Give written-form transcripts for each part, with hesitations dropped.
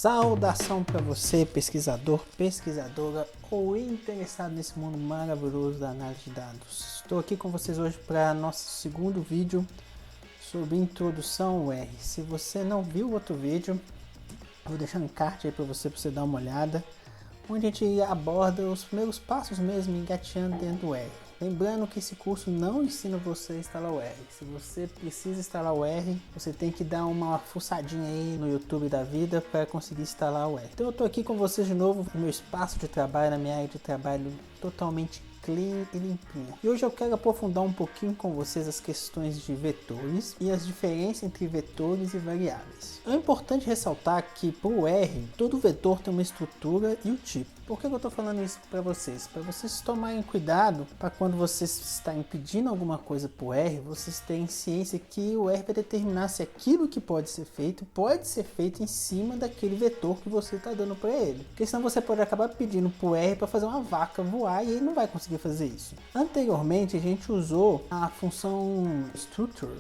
Saudação para você, pesquisador, pesquisadora ou interessado nesse mundo maravilhoso da análise de dados. Estou aqui com vocês hoje para nosso segundo vídeo sobre introdução ao R. Se você não viu o outro vídeo, vou deixar um encarte aí para você dar uma olhada, onde a gente aborda os primeiros passos mesmo engateando dentro do R. Lembrando que esse curso não ensina você a instalar o R. Se você precisa instalar o R, você tem que dar uma fuçadinha aí no YouTube da vida para conseguir instalar o R. Então eu estou aqui com vocês de novo no meu espaço de trabalho, na minha área de trabalho totalmente clean e limpinha. E hoje eu quero aprofundar um pouquinho com vocês as questões de vetores e as diferenças entre vetores e variáveis. É importante ressaltar que para o R, todo vetor tem uma estrutura e o tipo. Por que eu estou falando isso para vocês? Para vocês tomarem cuidado para quando vocês estarem pedindo alguma coisa para o R, vocês terem ciência que o R vai determinar se aquilo que pode ser feito em cima daquele vetor que você está dando para ele. Porque senão você pode acabar pedindo para o R para fazer uma vaca voar e ele não vai conseguir fazer isso. Anteriormente a gente usou a função structure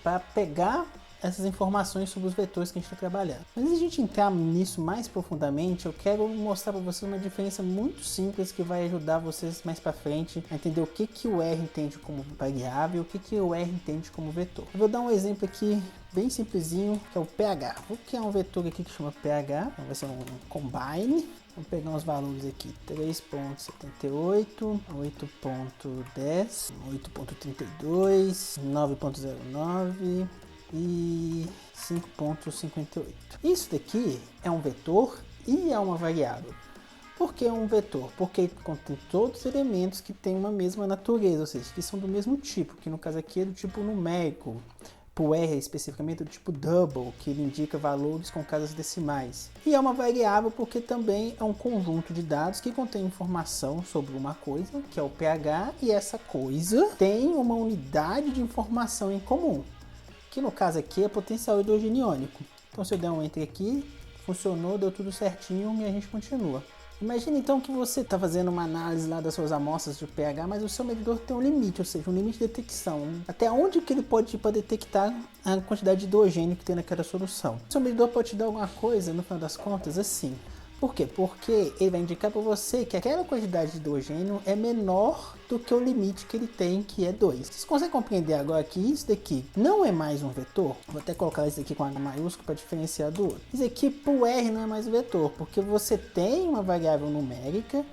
para pegar essas informações sobre os vetores que a gente está trabalhando. Mas antes de a gente entrar nisso mais profundamente, eu quero mostrar para vocês uma diferença muito simples que vai ajudar vocês mais para frente a entender o que o R entende como variável e o que o R entende como vetor. Eu vou dar um exemplo aqui bem simplesinho, que é o pH. Vou criar um vetor aqui que chama pH, vai ser um combine. Vamos pegar os valores aqui, 3.78, 8.10, 8.32, 9.09 e 5.58. Isso daqui é um vetor e é uma variável. Por que é um vetor? Porque contém todos os elementos que têm uma mesma natureza, ou seja, que são do mesmo tipo, que no caso aqui é do tipo numérico. Para o R especificamente do tipo double, que ele indica valores com casas decimais. E é uma variável porque também é um conjunto de dados que contém informação sobre uma coisa, que é o pH, e essa coisa tem uma unidade de informação em comum, que no caso aqui é potencial hidrogeniônico. Então se eu der um enter aqui, funcionou, deu tudo certinho e a gente continua. Imagina então que você está fazendo uma análise lá das suas amostras de pH, mas o seu medidor tem um limite, ou seja, um limite de detecção. Até onde que ele pode ir para detectar a quantidade de hidrogênio que tem naquela solução. O seu medidor pode te dar alguma coisa, no final das contas, assim. Por quê? Porque ele vai indicar para você que aquela quantidade de hidrogênio é menor do que o limite que ele tem, que é 2. Vocês conseguem compreender agora que isso daqui não é mais um vetor? Vou até colocar isso aqui com a maiúscula para diferenciar do outro. Isso aqui para o R não é mais um vetor, porque você tem uma variável numérica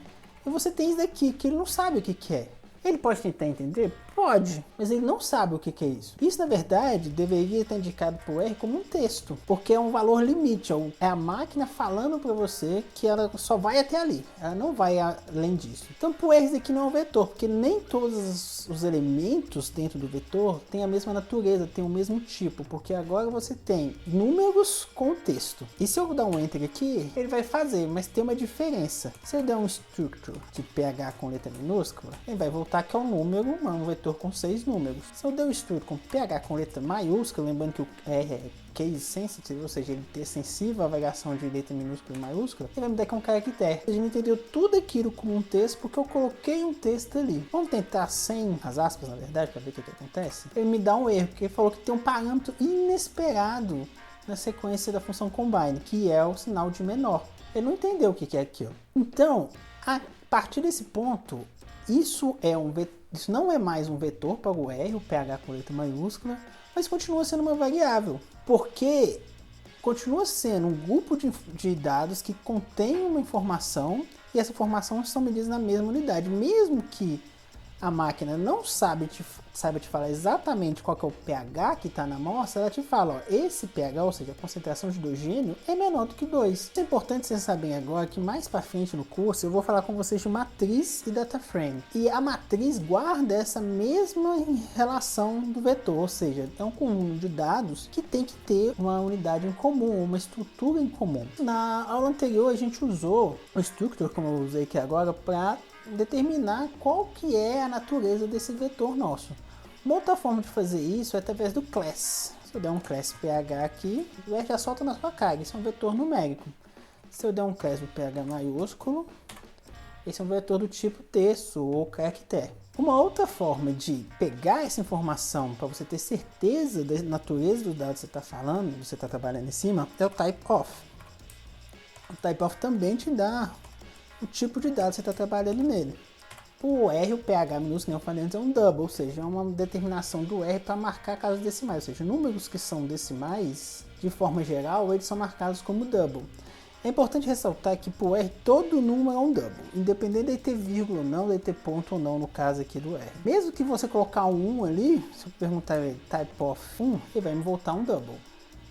e você tem isso daqui, que ele não sabe o que é. Ele pode tentar entender? Pode, mas ele não sabe o que é isso. Isso, na verdade, deveria estar indicado para o R como um texto, porque é um valor limite, é a máquina falando para você que ela só vai até ali, ela não vai além disso. Então, para o R, isso aqui não é um vetor, porque nem todos os elementos dentro do vetor têm a mesma natureza, têm o mesmo tipo, porque agora você tem números com texto. E se eu dar um enter aqui, ele vai fazer, mas tem uma diferença. Se eu der um structure de pH com letra minúscula, ele vai voltar que é um número, um vetor com 6 números. Se eu der um structure com pH com letra maiúscula, lembrando que o R é case sensitive, ou seja, ele é sensível à variação de letra minúscula e maiúscula, ele vai me dar que é um caractere. A gente entendeu tudo aquilo como um texto porque eu coloquei um texto ali. Vamos tentar sem as aspas, na verdade, para ver o que acontece. Ele me dá um erro, porque ele falou que tem um parâmetro inesperado na sequência da função combine, que é o sinal de menor. Ele não entendeu o que é aquilo. Então, a partir desse ponto, isso não é mais um vetor para o R, o pH com letra maiúscula, mas continua sendo uma variável, porque continua sendo um grupo de dados que contém uma informação e essa informação são medidas na mesma unidade, mesmo que a máquina não saiba te falar exatamente qual que é o pH que está na amostra, ela te fala, ó, esse pH, ou seja, a concentração de hidrogênio é menor do que 2. É importante vocês saberem agora que mais para frente no curso eu vou falar com vocês de matriz e data frame. E a matriz guarda essa mesma relação do vetor, ou seja, é um conjunto de dados que tem que ter uma unidade em comum, uma estrutura em comum. Na aula anterior a gente usou o structure, como eu usei aqui agora, para determinar qual que é a natureza desse vetor nosso. Uma outra forma de fazer isso é através do class. Se eu der um class pH aqui, o R já solta na sua cara, isso é um vetor numérico. Se eu der um class do pH maiúsculo, esse é um vetor do tipo texto ou caractere. Uma outra forma de pegar essa informação para você ter certeza da natureza dos dados que você está falando, você está trabalhando em cima, é o type of. O typeof também te dá o tipo de dado que você está trabalhando nele. O R, o PH minúsculo, eu falei antes, é um double, ou seja, é uma determinação do R para marcar casas decimais, ou seja, números que são decimais, de forma geral, eles são marcados como double. É importante ressaltar que para o R todo número é um double, independente de ter vírgula ou não, de ter ponto ou não no caso aqui do R. Mesmo que você colocar um 1 ali, se eu perguntar typeof 1, ele vai me voltar um double.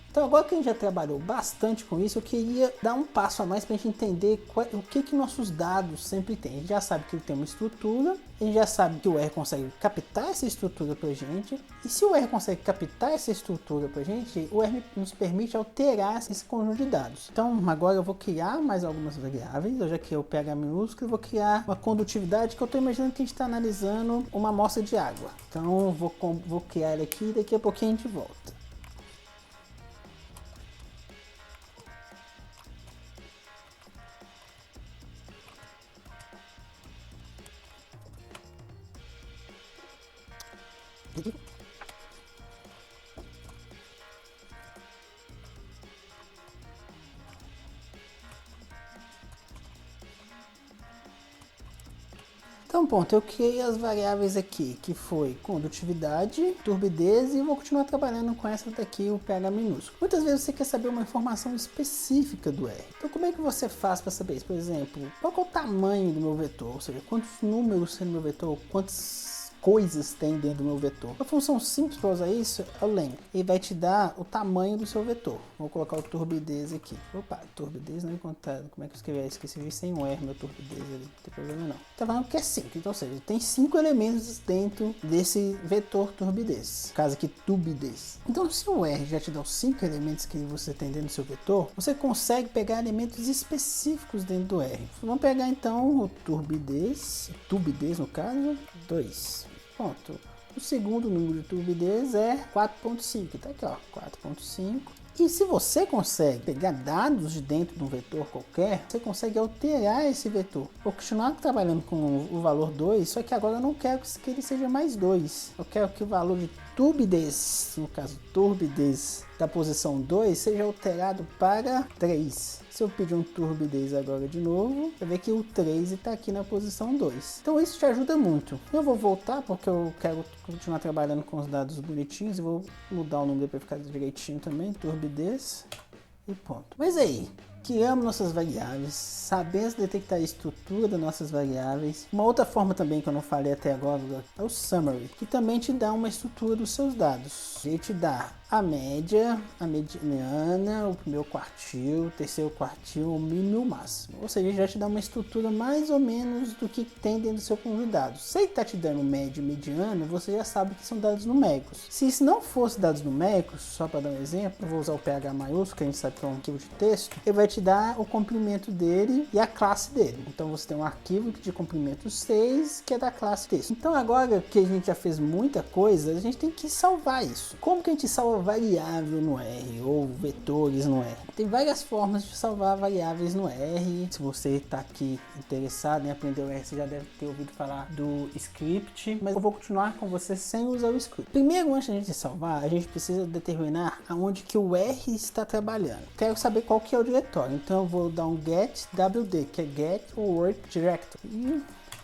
Então agora que a gente já trabalhou bastante com isso, eu queria dar um passo a mais para a gente entender o que nossos dados sempre têm. A gente já sabe que ele tem uma estrutura, a gente já sabe que o R consegue captar essa estrutura para a gente, e se o R consegue captar essa estrutura para a gente, o R nos permite alterar esse conjunto de dados. Então agora eu vou criar mais algumas variáveis, eu já criei o pH minúsculo, eu vou criar uma condutividade que eu estou imaginando que a gente está analisando uma amostra de água. Então vou criar ele aqui e daqui a pouquinho a gente volta. Então, ponto, eu criei as variáveis aqui, que foi condutividade, turbidez, e vou continuar trabalhando com essa daqui, o pH minúsculo. Muitas vezes você quer saber uma informação específica do R. Então, como é que você faz para saber isso? Por exemplo, qual é o tamanho do meu vetor? Ou seja, quantos números tem no meu vetor? Quantas coisas tem dentro do meu vetor? Uma função simples para usar isso é o len. Ele vai te dar o tamanho do seu vetor. Vou colocar o turbidez aqui. Opa, turbidez não encontrado. Como é que eu escrevi? Esqueci sem um R meu turbidez ali. Não tem problema não. Tá falando que é 5. Então, ou seja, tem 5 elementos dentro desse vetor turbidez. No caso aqui, turbidez. Então, se o R já te dá os 5 elementos que você tem dentro do seu vetor, você consegue pegar elementos específicos dentro do R. Vamos pegar então o turbidez no caso, 2. Pronto. O segundo número de turbidez é 4.5. Tá aqui, ó, 4.5. E se você consegue pegar dados de dentro de um vetor qualquer, você consegue alterar esse vetor. Vou continuar trabalhando com o valor 2, só que agora eu não quero que ele seja mais 2. Eu quero que o valor de turbidez, no caso turbidez da posição 2, seja alterado para 3. Se eu pedir um turbidez agora de novo, você vê que o 3 está aqui na posição 2. Então isso te ajuda muito. Eu vou voltar porque eu quero continuar trabalhando com os dados bonitinhos e vou mudar o número para ficar direitinho também, turbidez e ponto. Mas aí, criamos nossas variáveis, sabemos detectar a estrutura das nossas variáveis. Uma outra forma também que eu não falei até agora é o summary, que também te dá uma estrutura dos seus dados. Ele te dá a média, a mediana, o primeiro quartil, o terceiro quartil, o mínimo e o máximo. Ou seja, já te dá uma estrutura mais ou menos do que tem dentro do seu conjunto de dados. Se ele está te dando média e mediana, você já sabe que são dados numéricos. Se isso não fosse dados numéricos, só para dar um exemplo, eu vou usar o PH maiúsculo, que a gente sabe que é um arquivo de texto, ele vai te dar o comprimento dele e a classe dele. Então você tem um arquivo de comprimento 6, que é da classe texto. Então agora que a gente já fez muita coisa, a gente tem que salvar isso. Como que a gente salva variável no R ou vetores no R? Tem várias formas de salvar variáveis no R. Se você está aqui interessado em aprender o R, você já deve ter ouvido falar do script, mas eu vou continuar com você sem usar o script. Primeiro, antes de a gente salvar, a gente precisa determinar aonde que o R está trabalhando. Quero saber qual que é o diretório, então eu vou dar um get wd, que é get work directory. E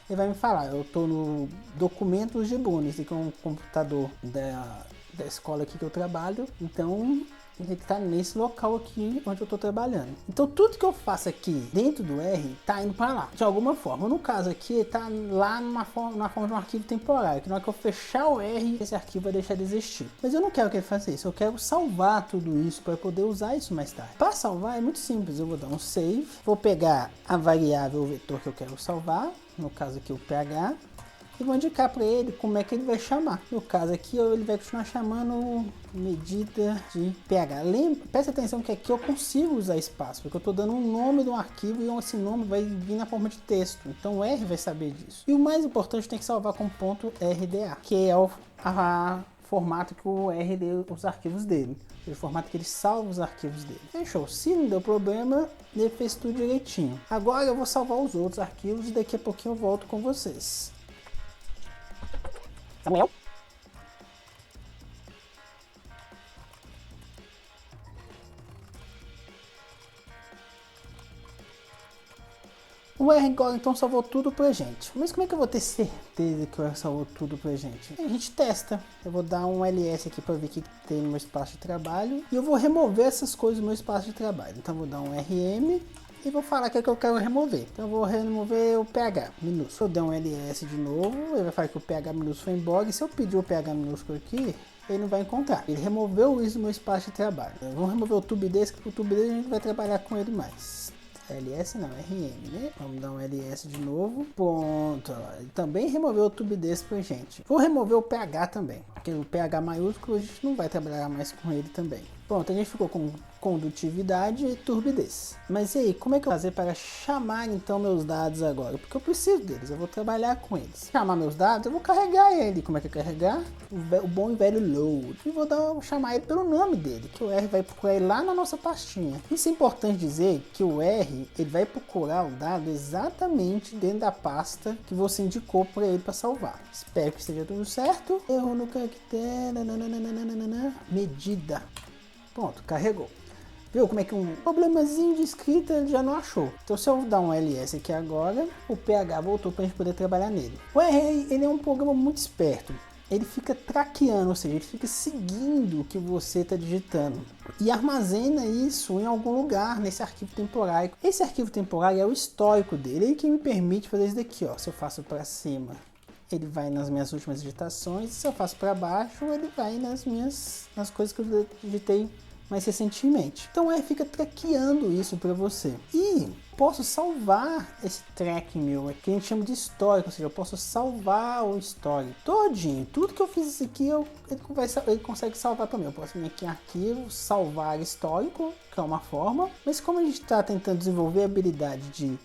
ele vai me falar, eu estou no documentos de Bunny, que é um computador da escola aqui que eu trabalho, então ele está nesse local aqui onde eu estou trabalhando. Então tudo que eu faço aqui dentro do R está indo para lá, de alguma forma. No caso aqui, está lá na forma de um arquivo temporário, que na hora que eu fechar o R, esse arquivo vai deixar de existir. Mas eu não quero que ele faça isso, eu quero salvar tudo isso para poder usar isso mais tarde. Para salvar é muito simples, eu vou dar um save, vou pegar a variável ou vetor que eu quero salvar, no caso aqui o pH, e vou indicar para ele como é que ele vai chamar. No caso aqui, ele vai continuar chamando medida de pH. Presta atenção que aqui eu consigo usar espaço, porque eu estou dando um nome de um arquivo e esse nome vai vir na forma de texto. Então o R vai saber disso. E o mais importante, tem que salvar com .rda, que é o formato que o R deu os arquivos dele. O formato que ele salva os arquivos dele. Fechou. Se não deu problema, ele fez tudo direitinho. Agora eu vou salvar os outros arquivos e daqui a pouquinho eu volto com vocês. Samuel? O R agora então salvou tudo pra gente. Mas como é que eu vou ter certeza que o R salvou tudo pra gente? A gente testa. Eu vou dar um ls aqui pra ver o que tem no meu espaço de trabalho. E eu vou remover essas coisas do meu espaço de trabalho. Então eu vou dar um rm e vou falar que é o que eu quero remover. Então eu vou remover o ph minúsculo. Se eu der um ls de novo, ele vai falar que o ph minúsculo foi embora. E se eu pedir o ph minúsculo aqui, ele não vai encontrar. Ele removeu isso do meu espaço de trabalho. Vamos remover o tubedesse, que o tubedesse a gente vai trabalhar com ele mais. ls não, rm, né? Vamos dar um ls de novo. Ponto. Ele também removeu o tubedesse pra gente. Vou remover o ph também, porque o ph maiúsculo a gente não vai trabalhar mais com ele também. Pronto, a gente ficou com condutividade e turbidez. Mas e aí, como é que eu vou fazer para chamar então meus dados agora? Porque eu preciso deles, eu vou trabalhar com eles. Chamar meus dados, eu vou carregar ele. Como é que é carregar? O bom e velho load. E vou chamar ele pelo nome dele, que o R vai procurar ele lá na nossa pastinha. Isso é importante dizer que o R, ele vai procurar o dado exatamente dentro da pasta que você indicou para ele para salvar. Espero que esteja tudo certo. Erro no caractere, medida. Pronto, carregou. Viu como é que um problemazinho de escrita ele já não achou? Então se eu dar um ls aqui agora, o ph voltou para a gente poder trabalhar nele. O R, ele é um programa muito esperto. Ele fica traqueando, ou seja, ele fica seguindo o que você está digitando e armazena isso em algum lugar nesse arquivo temporário. Esse arquivo temporário é o histórico dele, ele que me permite fazer isso daqui, ó. Se eu faço para cima, ele vai nas minhas últimas digitações, se eu faço para baixo, ele vai nas coisas que eu digitei mais recentemente. Então ele fica traqueando isso para você. E posso salvar esse track meu, que a gente chama de histórico, ou seja, eu posso salvar o histórico todinho. Tudo que eu fiz isso aqui, ele consegue salvar para mim. Eu posso vir aqui em arquivo, salvar histórico, que é uma forma. Mas como a gente está tentando desenvolver a habilidade de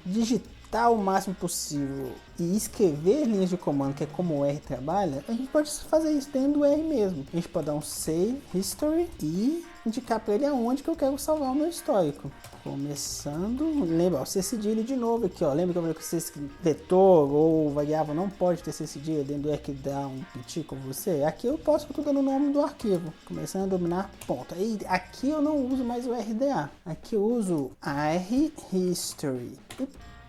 digitar o máximo possível e escrever linhas de comando, que é como o R trabalha, a gente pode fazer isso dentro do R mesmo. A gente pode dar um save history e indicar para ele aonde que eu quero salvar o meu histórico. Começando, lembra, C cedilha de novo aqui, ó. Lembra que eu falei que esse vetor ou variável não pode ter C cedilha dentro do R que dá um piti com você? Aqui eu posso estar dando o nome do arquivo, começando a dominar ponto. Aí aqui eu não uso mais o RDA, aqui eu uso R history.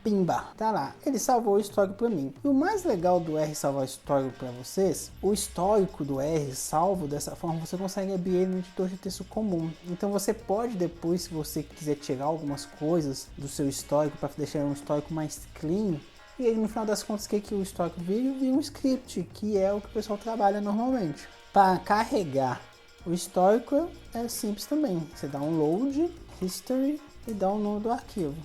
Pimba, tá lá, ele salvou o histórico para mim. E o mais legal do R salvar o histórico para vocês, o histórico do R salvo dessa forma, você consegue abrir ele no editor de texto comum. Então você pode depois, se você quiser tirar algumas coisas do seu histórico para deixar um histórico mais clean, e aí no final das contas o que o histórico vira um script, que é o que o pessoal trabalha normalmente. Para carregar o histórico é simples também, você dá um load, history e dá o nome do arquivo.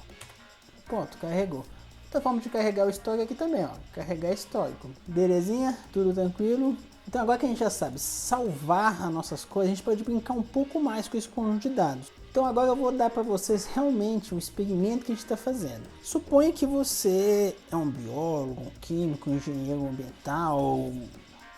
Pronto, carregou. Outra forma de carregar o histórico aqui também, ó. Carregar histórico. Belezinha? Tudo tranquilo? Então agora que a gente já sabe salvar as nossas coisas, a gente pode brincar um pouco mais com esse conjunto de dados. Então agora eu vou dar para vocês realmente um experimento que a gente está fazendo. Suponha que você é um biólogo, um químico, um engenheiro ambiental, ou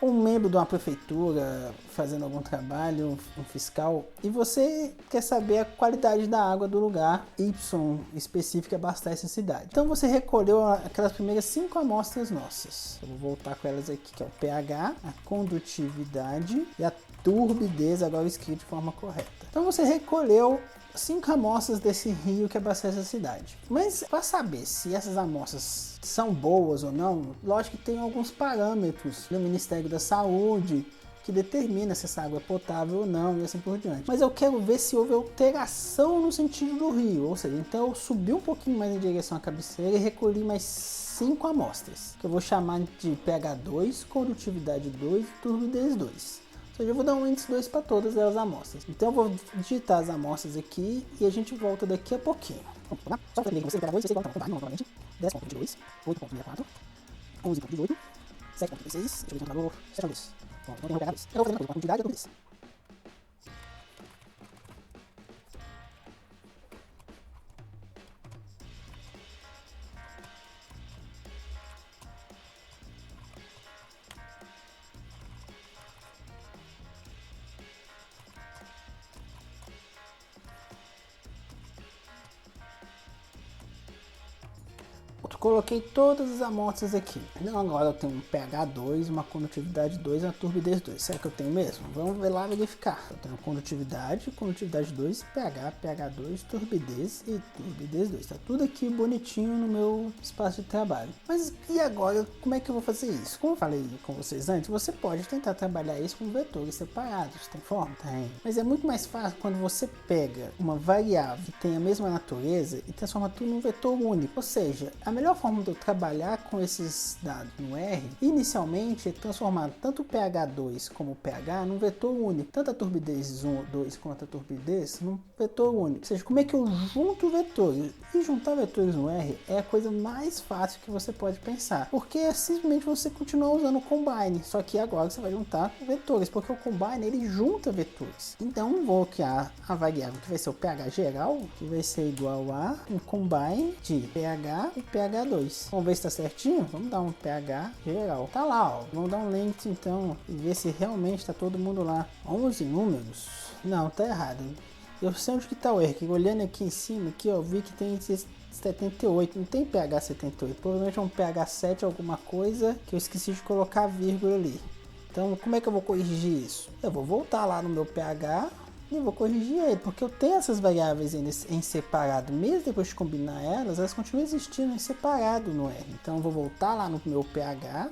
um membro de uma prefeitura fazendo algum trabalho, um fiscal, e você quer saber a qualidade da água do lugar Y específico que abastece a cidade. Então você recolheu aquelas primeiras 5 amostras nossas. Eu vou voltar com elas aqui, que é o pH, a condutividade e a turbidez, agora escrito de forma correta. Então você recolheu 5 amostras desse rio que abastece a cidade. Mas para saber se essas amostras são boas ou não, lógico que tem alguns parâmetros do Ministério da Saúde que determina se essa água é potável ou não e assim por diante. Mas eu quero ver se houve alteração no sentido do rio, ou seja, então eu subi um pouquinho mais em direção à cabeceira e recolhi mais 5 amostras, que eu vou chamar de pH 2, condutividade 2 e turbidez 2. Ou seja, eu vou dar um índice 2 para todas as amostras. Então eu vou digitar as amostras aqui e a gente volta daqui a pouquinho. Só para você, pH 2, vocês voltam novamente. 10.22, 8.64, 11.18, 7.36, deixa eu ver o valor, 7.2. Bom, então tem o pH 2. Eu vou fazer uma coisa, a quantidade e a turbidez. Coloquei todas as amostras aqui. Então agora eu tenho um pH 2, uma condutividade 2 e uma turbidez 2. Será que eu tenho mesmo? Vamos ver lá verificar. Eu tenho condutividade 2, pH 2, turbidez e turbidez 2. Tá tudo aqui bonitinho no meu espaço de trabalho. Mas e agora, como é que eu vou fazer isso? Como eu falei com vocês antes, você pode tentar trabalhar isso com vetores separados. Tem forma? Tem. Mas é muito mais fácil quando você pega uma variável que tem a mesma natureza e transforma tudo num vetor único. Ou seja, a melhor forma de eu trabalhar com esses dados no R, inicialmente, é transformar tanto o pH 2 como o pH num vetor único. Tanto a turbidez 2 quanto a turbidez num vetor único. Ou seja, como é que eu junto vetores? E juntar vetores no R é a coisa mais fácil que você pode pensar. Porque é simplesmente você continuar usando o combine. Só que agora você vai juntar vetores. Porque o combine, ele junta vetores. Então, vou criar a variável que vai ser o pH geral, que vai ser igual a um combine de pH e pH 2. Vamos ver se está certinho? Vamos dar um pH geral. Tá lá, ó. Vamos dar um length então e ver se realmente está todo mundo lá. 11 números? Não, tá errado. Eu sei onde que tá o erro. Olhando aqui em cima, aqui, ó, vi que tem 78. Não tem pH 78. Provavelmente é um pH 7 alguma coisa que eu esqueci de colocar a vírgula ali. Então, como é que eu vou corrigir isso? Eu vou voltar lá no meu pH e vou corrigir ele, porque eu tenho essas variáveis em separado. Mesmo depois de combinar elas continuam existindo em separado no R. Então, eu vou voltar lá no meu pH.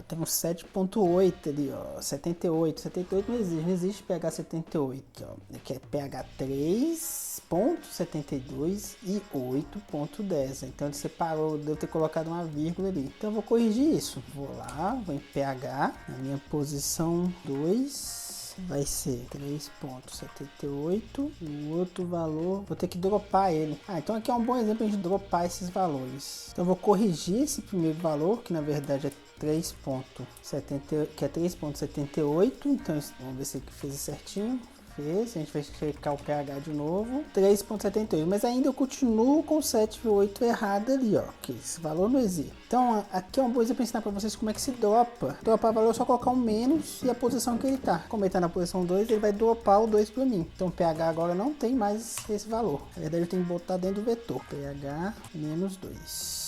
Tem um 7.8 ali, ó, 78 não existe pH 78, aqui, ó, que é pH 3.72 e 8.10. Então ele separou, devo ter colocado uma vírgula ali. Então eu vou corrigir isso. Vou lá, vou em pH, na minha posição 2. Vai ser 3.78 e o outro valor, vou ter que dropar ele. Então aqui é um bom exemplo de dropar esses valores. Então eu vou corrigir esse primeiro valor, que na verdade é 3.78, então vamos ver se ele fez certinho. Fez, a gente vai checar o pH de novo, 3.78, mas ainda eu continuo com 7,8 errado ali, ó, que esse valor não existe. Então aqui é um bom exemplo para ensinar para vocês como é que se dropa. Dropar valor é só colocar um menos e a posição que ele tá. Como ele tá na posição 2, ele vai dropar o 2 para mim. Então o pH agora não tem mais esse valor. Na verdade eu tenho que botar dentro do vetor, pH menos 2.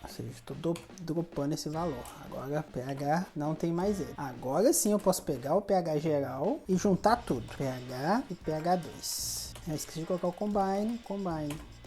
Ou seja, estou dropando esse valor. Agora pH não tem mais ele. Agora sim eu posso pegar o pH geral e juntar tudo. pH e pH 2. Esqueci de colocar o combine.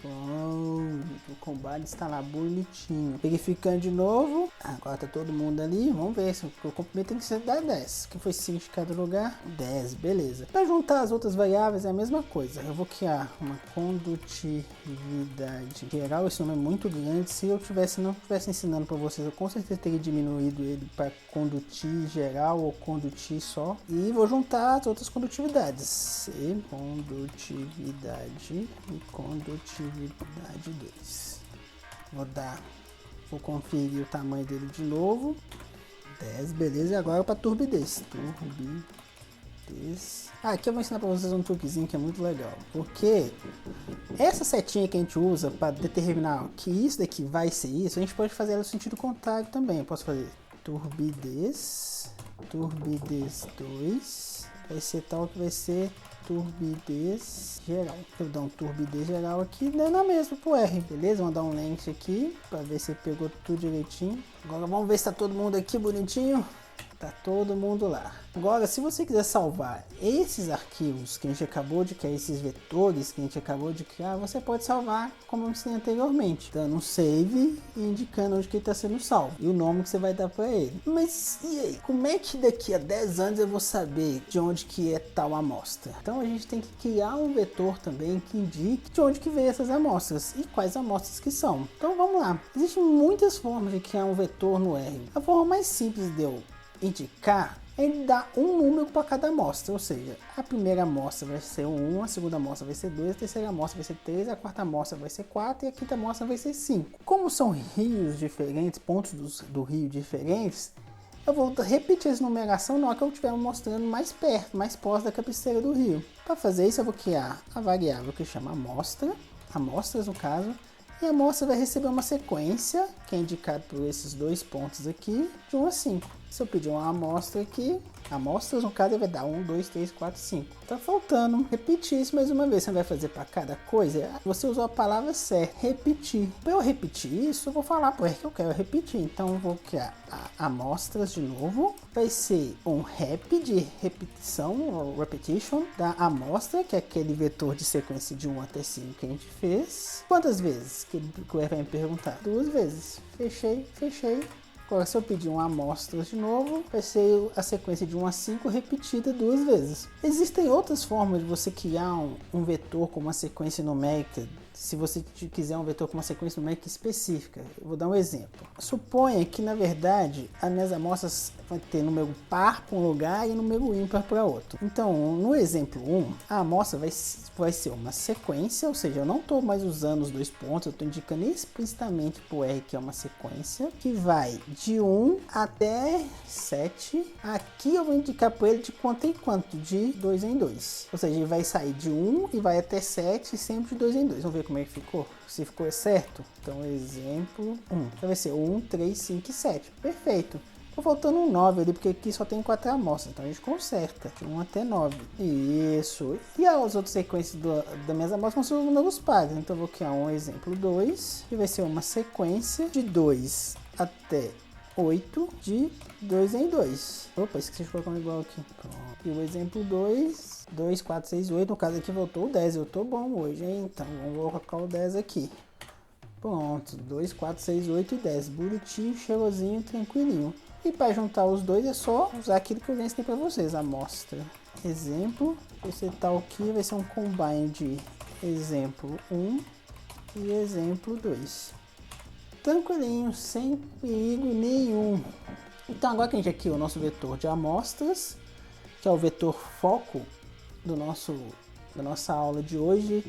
O combine está lá bonitinho. Verificando de novo. Agora tá todo mundo ali. Vamos ver se o comprimento tem que ser 10. Que foi 5 de cada lugar. 10, beleza. Para juntar as outras variáveis é a mesma coisa. Eu vou criar uma condutividade geral. Esse nome é muito grande. Se eu não tivesse ensinando para vocês, eu com certeza teria diminuído ele para condutir geral ou condutir só. E vou juntar as outras condutividades. Condutividade e condutividade 2. Vou conferir o tamanho dele de novo. 10, beleza. E agora para turbidez. Aqui eu vou ensinar para vocês um truquezinho que é muito legal. Porque essa setinha que a gente usa para determinar que isso daqui vai ser isso, a gente pode fazer ela no sentido contrário também. Eu posso fazer turbidez 2 vai ser tal que vai ser turbidez geral. Eu dou um turbidez geral aqui, dando a mesma pro R, beleza? Vamos dar um length aqui para ver se pegou tudo direitinho. Agora vamos ver se tá todo mundo aqui bonitinho. Tá todo mundo lá. Agora, se você quiser salvar esses arquivos que a gente acabou de criar, esses vetores que a gente acabou de criar, você pode salvar como eu ensinei anteriormente, dando um save e indicando onde que ele está sendo salvo e o nome que você vai dar para ele. Mas e aí? Como é que daqui a 10 anos eu vou saber de onde que é tal amostra? Então a gente tem que criar um vetor também que indique de onde que veio essas amostras e quais amostras que são. Então vamos lá. Existem muitas formas de criar um vetor no R. A forma mais simples de eu indicar é dar um número para cada amostra, ou seja, a primeira amostra vai ser 1, a segunda amostra vai ser 2, a terceira amostra vai ser 3, a quarta amostra vai ser 4 e a quinta amostra vai ser 5. Como são rios diferentes, pontos do rio diferentes, eu vou repetir essa numeração na hora que eu estiver mostrando mais perto, mais próximo da cabeceira do rio. Para fazer isso eu vou criar a variável que chama amostra, amostras no caso, e a amostra vai receber uma sequência, que é indicada por esses dois pontos aqui, de 1 a 5. Se eu pedir uma amostra aqui, amostras, no caso, vai dar 1, 2, 3, 4, 5. Tá faltando repetir isso mais uma vez. Você vai fazer para cada coisa. Você usou a palavra certa, repetir. Para eu repetir isso, eu vou falar para que eu quero repetir. Então, eu vou criar amostras de novo. Vai ser um rep de repetição, ou repetition, da amostra, que é aquele vetor de sequência de 1 até 5 que a gente fez. Quantas vezes? Que o R vai me perguntar. 2 vezes. Fechei, fechei. Agora, se eu pedir uma amostra de novo, vai ser a sequência de 1 a 5 repetida 2 vezes. Existem outras formas de você criar um vetor com uma sequência numérica, se você quiser um vetor com uma sequência numérica específica. Eu vou dar um exemplo. Suponha que, na verdade, as minhas amostras vão ter número par para um lugar e número ímpar para outro. Então, no exemplo 1, a amostra vai ser uma sequência, ou seja, eu não estou mais usando os 2 pontos, eu estou indicando explicitamente para o R que é uma sequência, que vai de 1 até 7. Aqui eu vou indicar para ele de quanto em quanto, de 2 em 2. Ou seja, ele vai sair de 1 e vai até 7, sempre de 2 em 2. Vamos ver como é que ficou? Se ficou certo? Então, exemplo 1. Então, vai ser 1, 3, 5 e 7. Perfeito. Tô faltando um 9 ali, porque aqui só tem 4 amostras. Então, a gente conserta. De 1 até 9. Isso. E as outras sequências das minhas amostras são os números pares. Então, eu vou criar um exemplo 2. Que vai ser uma sequência de 2 até 8 de 2 em 2. Opa, esqueci de colocar um igual aqui. Pronto. E o exemplo 2, 2, 4, 6, 8. No caso aqui voltou o 10. Eu tô bom hoje, hein? Então vamos colocar o 10 aqui. Pronto. 2, 4, 6, 8 e 10. Bonitinho, cheirosinho, tranquilinho. E para juntar os dois é só usar aquilo que eu já ensinei para vocês. Amostra. Exemplo. Esse tal aqui vai ser um combine de exemplo 1 e exemplo 2. Tranquilinho, sem perigo nenhum. Então agora que a gente aqui o nosso vetor de amostras, que é o vetor foco da nossa aula de hoje,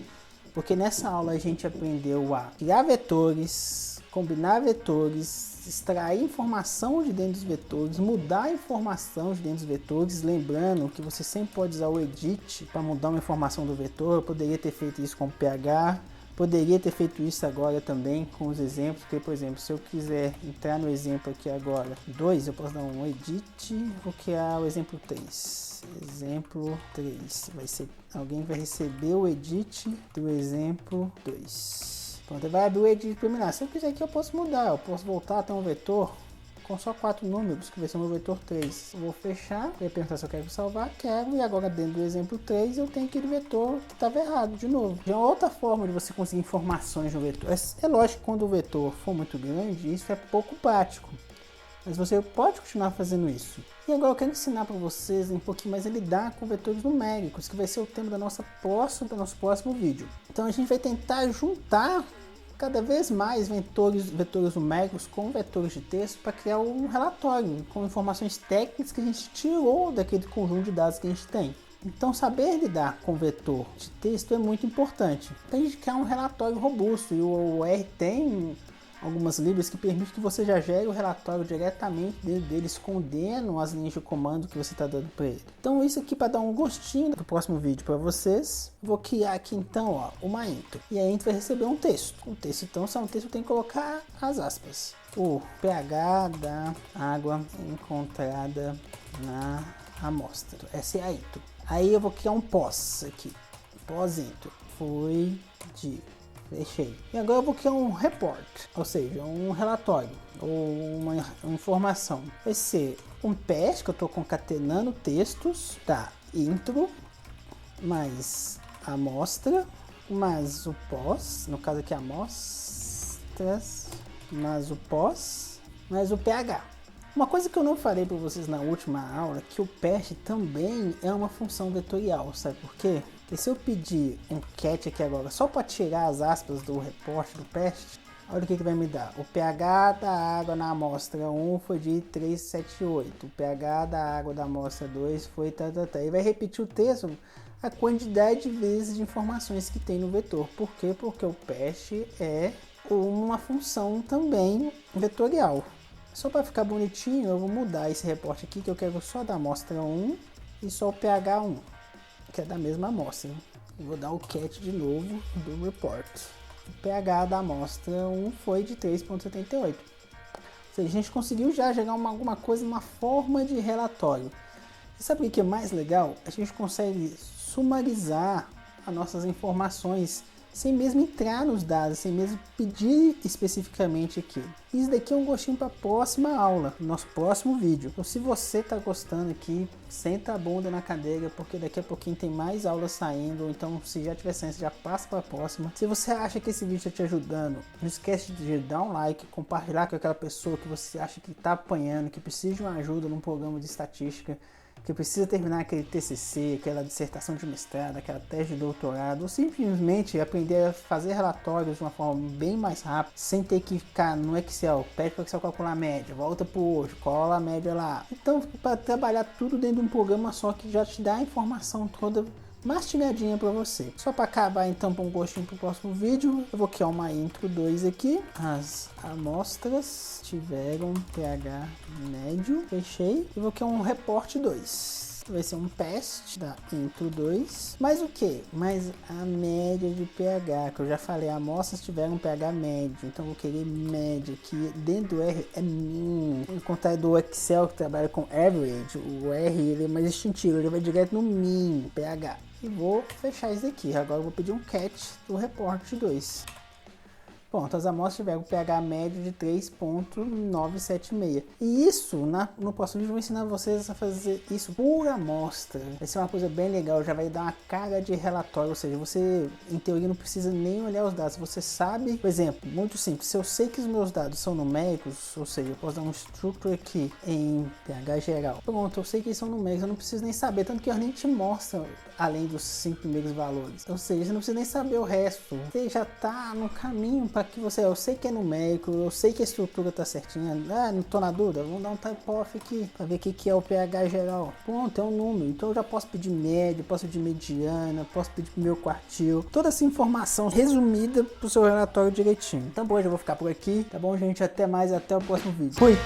porque nessa aula a gente aprendeu a criar vetores, combinar vetores, extrair informação de dentro dos vetores, mudar a informação de dentro dos vetores, lembrando que você sempre pode usar o edit para mudar uma informação do vetor. Eu poderia ter feito isso com o pH. Poderia ter feito isso agora também com os exemplos, porque, por exemplo, se eu quiser entrar no exemplo aqui agora 2, eu posso dar um edit, vou criar o exemplo 3. Exemplo 3. Vai ser alguém vai receber o edit do exemplo 2. Pronto, vai abrir o edit preliminar. Se eu quiser aqui, eu posso mudar, eu posso voltar até um vetor com só 4 números, que vai ser o meu vetor 3. Eu vou fechar, vai perguntar se eu quero salvar, quero, e agora dentro do exemplo 3 eu tenho aquele vetor que estava errado de novo. Já é outra forma de você conseguir informações no vetor. É lógico que quando o vetor for muito grande, isso é pouco prático, mas você pode continuar fazendo isso. E agora eu quero ensinar para vocês um pouquinho mais a lidar com vetores numéricos, que vai ser o tema do nosso próximo vídeo. Então a gente vai tentar juntar cada vez mais vetores numéricos com vetores de texto para criar um relatório com informações técnicas que a gente tirou daquele conjunto de dados que a gente tem. Então, saber lidar com vetor de texto é muito importante para a gente criar um relatório robusto, e o R tem algumas libras que permitem que você já gere o relatório diretamente dentro dele, escondendo as linhas de comando que você está dando para ele. Então, isso aqui para dar um gostinho do próximo vídeo para vocês, vou criar aqui então, ó, uma intro. E aí a gente vai receber um texto. Um texto, então, se é um texto, tem que colocar as aspas. O pH da água encontrada na amostra. Essa é a intro. Aí eu vou criar um pós aqui. Pós-intro. Foi de... Fechei. E agora eu vou criar um report, ou seja, um relatório ou uma informação. Vai ser um PES, que eu estou concatenando textos da intro, mais amostra, mais o pós, no caso aqui amostras, mais o pós, mais o pH. Uma coisa que eu não falei para vocês na última aula é que o PES também é uma função vetorial, sabe por quê? Porque se eu pedir um cat aqui agora só para tirar as aspas do reporte do PES, olha o que vai me dar. O pH da água na amostra 1 foi de 378. O pH da água da amostra 2 foi E vai repetir o texto a quantidade de vezes de informações que tem no vetor. Por quê? Porque o PES é uma função também vetorial. Só para ficar bonitinho, eu vou mudar esse reporte aqui, que eu quero só da amostra 1 e só o pH 1, que é da mesma amostra. Eu vou dar o cat de novo do report. O pH da amostra 1 foi de 3,78. Ou seja, a gente conseguiu já gerar alguma coisa, uma forma de relatório. E sabe o que é mais legal? A gente consegue sumarizar as nossas informações sem mesmo entrar nos dados, sem mesmo pedir especificamente aqui. Isso daqui é um gostinho para a próxima aula, nosso próximo vídeo. Então, se você está gostando aqui, senta a bunda na cadeira, porque daqui a pouquinho tem mais aulas saindo. Então, se já tiver ciência, já passa para a próxima. Se você acha que esse vídeo está te ajudando, não esquece de dar um like, compartilhar com aquela pessoa que você acha que está apanhando, que precisa de uma ajuda num programa de estatística, que precisa terminar aquele TCC, aquela dissertação de mestrado, aquela tese de doutorado, ou simplesmente aprender a fazer relatórios de uma forma bem mais rápida, sem ter que ficar no Excel, pede para o Excel calcular a média, volta para o hoje, cola a média lá. Então, para trabalhar tudo dentro de um programa só que já te dá a informação toda mastigadinha para você. Só para acabar então com um gostinho pro próximo vídeo, eu vou criar uma intro 2 aqui. As amostras tiveram pH médio, fechei, e vou criar um reporte 2. Vai ser um teste da intro 2. Mas o que? Mais a média de pH, que eu já falei, amostras tiveram pH médio, então vou querer média, que dentro do R é min. Ao contrário do Excel, que trabalha com average, o R ele é mais instintivo, ele vai direto no min, pH. E vou fechar isso daqui. Agora eu vou pedir um catch do report 2. Pronto, as amostras tiveram pH médio de 3.976. E isso, no próximo vídeo, eu vou ensinar vocês a fazer isso por amostra. Vai ser uma coisa bem legal, já vai dar uma carga de relatório. Ou seja, você, em teoria, não precisa nem olhar os dados. Você sabe, por exemplo, muito simples. Se eu sei que os meus dados são numéricos, ou seja, eu posso dar um structure aqui em pH geral. Pronto, eu sei que eles são numéricos, eu não preciso nem saber. Tanto que eu nem te mostro além dos 5 primeiros valores. Ou seja, você não precisa nem saber o resto. Você já está no caminho para que você... Eu sei que é numérico, eu sei que a estrutura está certinha. Ah, não estou na dúvida. Vamos dar um type-off aqui para ver o que é o pH geral. Pronto, é um número. Então eu já posso pedir média, posso pedir mediana, posso pedir meu quartil. Toda essa informação resumida para o seu relatório direitinho. Então, hoje eu vou ficar por aqui. Tá bom, gente? Até mais, até o próximo vídeo. Fui!